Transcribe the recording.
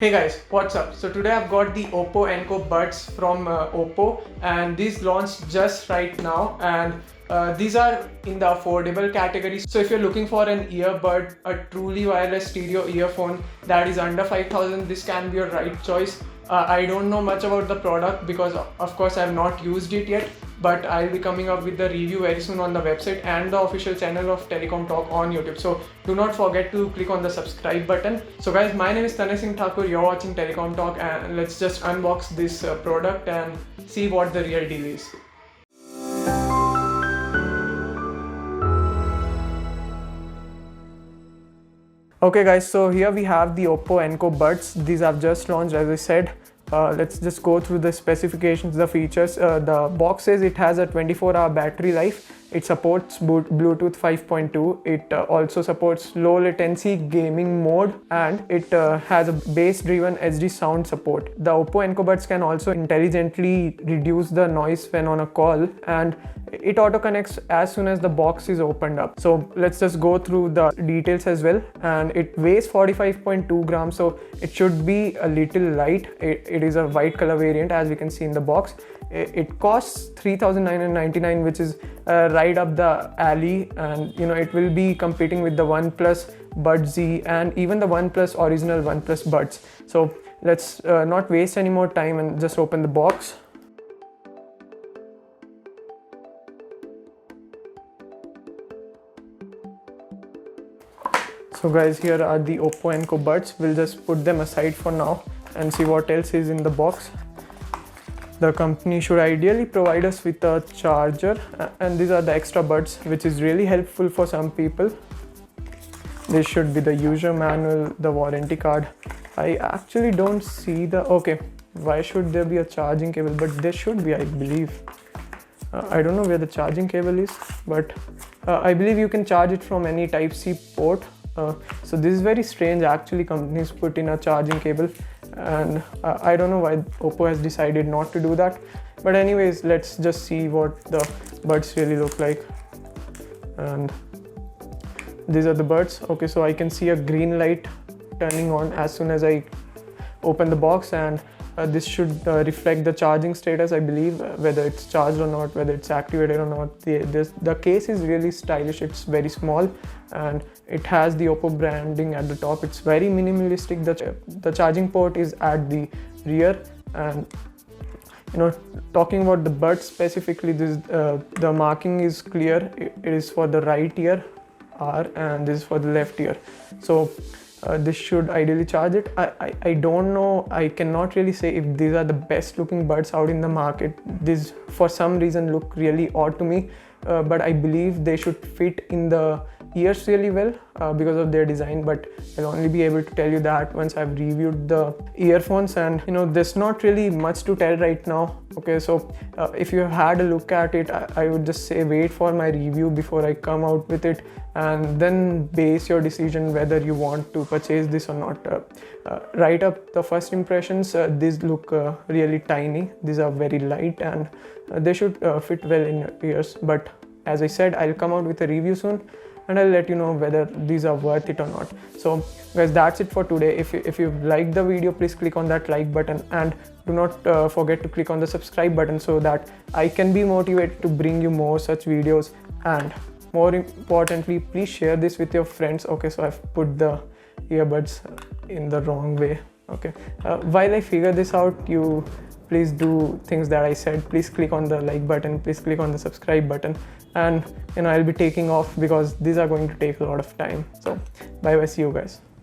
Hey guys, what's up? So today I've got the Oppo Enco Buds from Oppo, and these launched just right now, and these are in the affordable category. So if you're looking for an earbud, a truly wireless stereo earphone that is under 5,000, this can be your right choice. I don't know much about the product because of course I have not used it yet, but I'll be coming up with the review very soon on the website and the official channel of Telecom Talk on YouTube. So do not forget to click on the subscribe button. So guys, my name is Tanay Singh Thakur, you're watching Telecom Talk, and let's just unbox this product and see what the real deal is. Okay guys, so here we have the Oppo Enco Buds. These have just launched, as I said. Let's just go through the specifications, the features. The box says it has a 24-hour battery life. It supports Bluetooth 5.2. It also supports low latency gaming mode, and it has a bass-driven HD sound support. The Oppo Enco Buds can also intelligently reduce the noise when on a call, and it auto connects as soon as the box is opened up. So let's just go through the details as well. And it weighs 45.2 grams, so it should be a little light. It is a white color variant, as we can see in the box. It costs 3,999, which is right up the alley, and it will be competing with the OnePlus Buds Z and even the OnePlus original OnePlus Buds. So let's not waste any more time and just open the box. So guys, here are the Oppo Enco Buds. We'll just put them aside for now and see what else is in the box. The company should ideally provide us with a charger, and these are the extra buds, which is really helpful for some people. This should be the user manual, the warranty card. I actually don't see the... okay, why should there be a charging cable? But there should be, I believe. I don't know where the charging cable is, but I believe you can charge it from any Type-C port. So this is very strange. Actually, companies put in a charging cable, and I don't know why Oppo has decided not to do that. But anyways, let's just see what the buds really look like. And these are the buds. Okay, so I can see a green light turning on as soon as I open the box, and this should reflect the charging status, I believe, whether it's charged or not, whether it's activated or not. The case is really stylish. It's very small, and it has the Oppo branding at the top. It's very minimalistic. The charging port is at the rear, and talking about the buds specifically, the marking is clear. It is for the right ear R, and this is for the left ear. So this should ideally charge it. I don't know, I cannot really say if these are the best looking buds out in the market. These for some reason look really odd to me, but I believe they should fit in the ears really well because of their design. But I'll only be able to tell you that once I've reviewed the earphones, and there's not really much to tell right now. Okay, so if you have had a look at it, I would just say wait for my review before I come out with it, and then base your decision whether you want to purchase this or not. Right up the first impressions, these look really tiny. These are very light, and they should fit well in your ears. But as I said, I'll come out with a review soon, and I'll let you know whether these are worth it or not. So guys, that's it for today. If you liked the video, please click on that like button, and do not forget to click on the subscribe button so that I can be motivated to bring you more such videos. And more importantly, please share this with your friends. Okay, so I've put the earbuds in the wrong way. Okay, while I figure this out, you please do things that I said. Please click on the like button, please click on the subscribe button, and I'll be taking off because these are going to take a lot of time. So bye bye, see you guys.